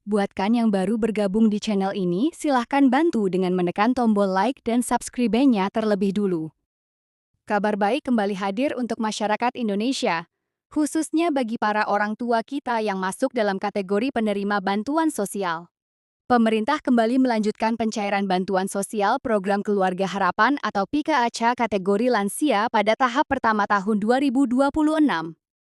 Buat kan yang baru bergabung di channel ini, silahkan bantu dengan menekan tombol like dan subscribe-nya terlebih dulu. Kabar baik kembali hadir untuk masyarakat Indonesia, khususnya bagi para orang tua kita yang masuk dalam kategori penerima bantuan sosial. Pemerintah kembali melanjutkan pencairan bantuan sosial Program Keluarga Harapan atau PKACA kategori lansia pada tahap pertama tahun 2026.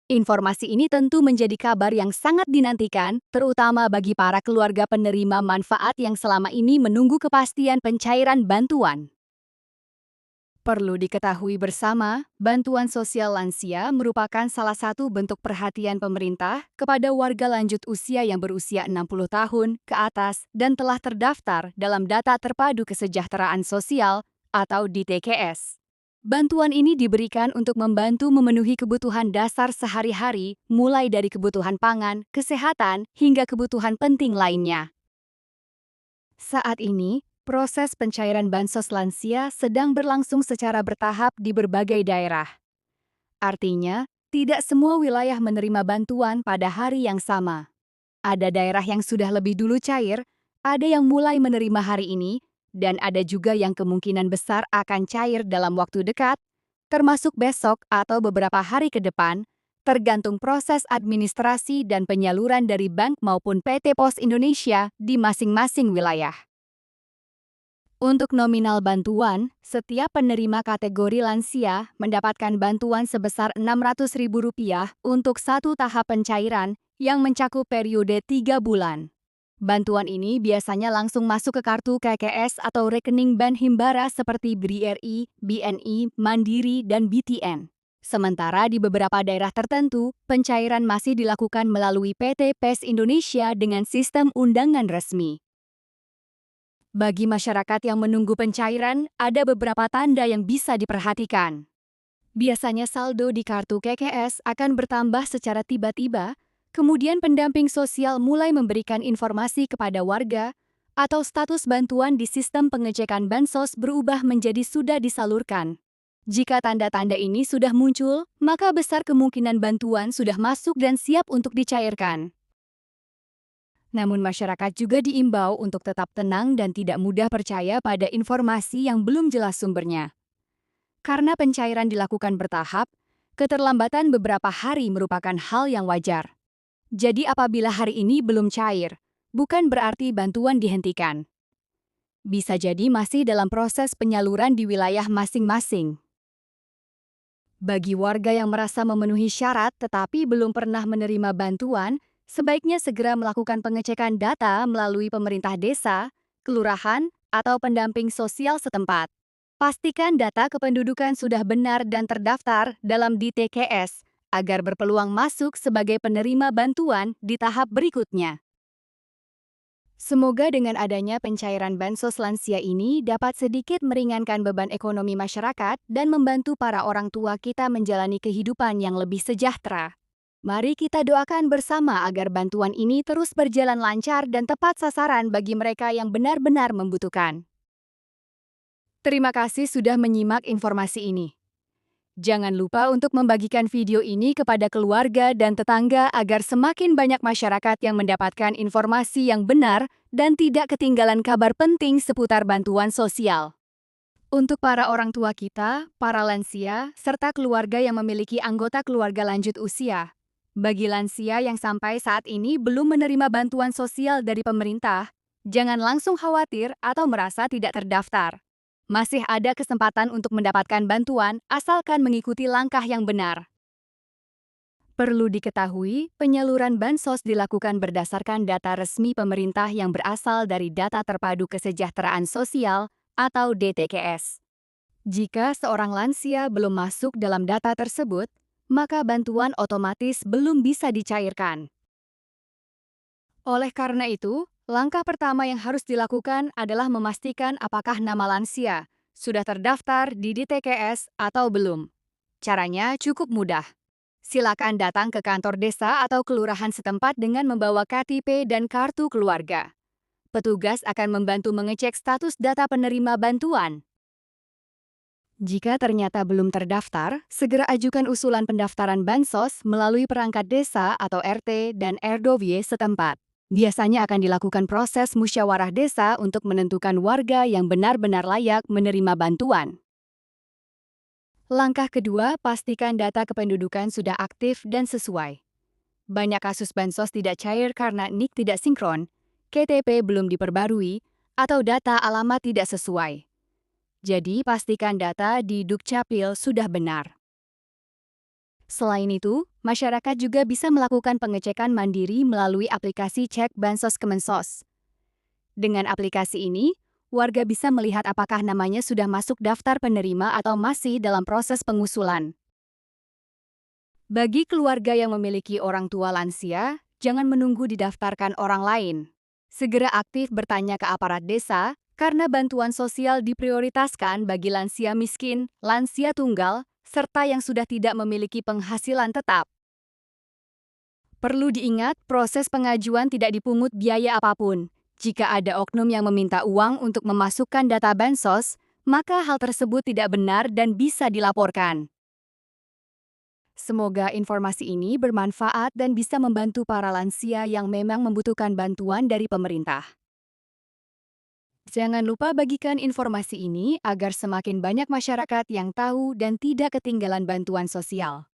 Informasi ini tentu menjadi kabar yang sangat dinantikan, terutama bagi para keluarga penerima manfaat yang selama ini menunggu kepastian pencairan bantuan. Perlu diketahui bersama, bantuan sosial lansia merupakan salah satu bentuk perhatian pemerintah kepada warga lanjut usia yang berusia 60 tahun ke atas dan telah terdaftar dalam Data Terpadu Kesejahteraan Sosial atau DTKS. Bantuan ini diberikan untuk membantu memenuhi kebutuhan dasar sehari-hari, mulai dari kebutuhan pangan, kesehatan, hingga kebutuhan penting lainnya. Saat ini, proses pencairan bansos lansia sedang berlangsung secara bertahap di berbagai daerah. Artinya, tidak semua wilayah menerima bantuan pada hari yang sama. Ada daerah yang sudah lebih dulu cair, ada yang mulai menerima hari ini, dan ada juga yang kemungkinan besar akan cair dalam waktu dekat, termasuk besok atau beberapa hari ke depan, tergantung proses administrasi dan penyaluran dari bank maupun PT Pos Indonesia di masing-masing wilayah. Untuk nominal bantuan, setiap penerima kategori lansia mendapatkan bantuan sebesar Rp600.000 untuk satu tahap pencairan yang mencakup periode 3 bulan. Bantuan ini biasanya langsung masuk ke kartu KKS atau rekening Bank Himbara seperti BRI, BNI, Mandiri, dan BTN. Sementara di beberapa daerah tertentu, pencairan masih dilakukan melalui PT PES Indonesia dengan sistem undangan resmi. Bagi masyarakat yang menunggu pencairan, ada beberapa tanda yang bisa diperhatikan. Biasanya saldo di kartu KKS akan bertambah secara tiba-tiba, kemudian pendamping sosial mulai memberikan informasi kepada warga, atau status bantuan di sistem pengecekan bansos berubah menjadi sudah disalurkan. Jika tanda-tanda ini sudah muncul, maka besar kemungkinan bantuan sudah masuk dan siap untuk dicairkan. Namun masyarakat juga diimbau untuk tetap tenang dan tidak mudah percaya pada informasi yang belum jelas sumbernya. Karena pencairan dilakukan bertahap, keterlambatan beberapa hari merupakan hal yang wajar. Jadi apabila hari ini belum cair, bukan berarti bantuan dihentikan. Bisa jadi masih dalam proses penyaluran di wilayah masing-masing. Bagi warga yang merasa memenuhi syarat tetapi belum pernah menerima bantuan, sebaiknya segera melakukan pengecekan data melalui pemerintah desa, kelurahan, atau pendamping sosial setempat. Pastikan data kependudukan sudah benar dan terdaftar dalam DTKS agar berpeluang masuk sebagai penerima bantuan di tahap berikutnya. Semoga dengan adanya pencairan bansos lansia ini dapat sedikit meringankan beban ekonomi masyarakat dan membantu para orang tua kita menjalani kehidupan yang lebih sejahtera. Mari kita doakan bersama agar bantuan ini terus berjalan lancar dan tepat sasaran bagi mereka yang benar-benar membutuhkan. Terima kasih sudah menyimak informasi ini. Jangan lupa untuk membagikan video ini kepada keluarga dan tetangga agar semakin banyak masyarakat yang mendapatkan informasi yang benar dan tidak ketinggalan kabar penting seputar bantuan sosial. Untuk para orang tua kita, para lansia, serta keluarga yang memiliki anggota keluarga lanjut usia, bagi lansia yang sampai saat ini belum menerima bantuan sosial dari pemerintah, jangan langsung khawatir atau merasa tidak terdaftar. Masih ada kesempatan untuk mendapatkan bantuan asalkan mengikuti langkah yang benar. Perlu diketahui, penyaluran bansos dilakukan berdasarkan data resmi pemerintah yang berasal dari Data Terpadu Kesejahteraan Sosial atau DTKS. Jika seorang lansia belum masuk dalam data tersebut, maka bantuan otomatis belum bisa dicairkan. Oleh karena itu, langkah pertama yang harus dilakukan adalah memastikan apakah nama lansia sudah terdaftar di DTKS atau belum. Caranya cukup mudah. Silakan datang ke kantor desa atau kelurahan setempat dengan membawa KTP dan kartu keluarga. Petugas akan membantu mengecek status data penerima bantuan. Jika ternyata belum terdaftar, segera ajukan usulan pendaftaran bansos melalui perangkat desa atau RT dan RW setempat. Biasanya akan dilakukan proses musyawarah desa untuk menentukan warga yang benar-benar layak menerima bantuan. Langkah kedua, pastikan data kependudukan sudah aktif dan sesuai. Banyak kasus bansos tidak cair karena NIK tidak sinkron, KTP belum diperbarui, atau data alamat tidak sesuai. Jadi, pastikan data di Dukcapil sudah benar. Selain itu, masyarakat juga bisa melakukan pengecekan mandiri melalui aplikasi Cek Bansos Kemensos. Dengan aplikasi ini, warga bisa melihat apakah namanya sudah masuk daftar penerima atau masih dalam proses pengusulan. Bagi keluarga yang memiliki orang tua lansia, jangan menunggu didaftarkan orang lain. Segera aktif bertanya ke aparat desa, karena bantuan sosial diprioritaskan bagi lansia miskin, lansia tunggal, serta yang sudah tidak memiliki penghasilan tetap. Perlu diingat, proses pengajuan tidak dipungut biaya apapun. Jika ada oknum yang meminta uang untuk memasukkan data bansos, maka hal tersebut tidak benar dan bisa dilaporkan. Semoga informasi ini bermanfaat dan bisa membantu para lansia yang memang membutuhkan bantuan dari pemerintah. Jangan lupa bagikan informasi ini agar semakin banyak masyarakat yang tahu dan tidak ketinggalan bantuan sosial.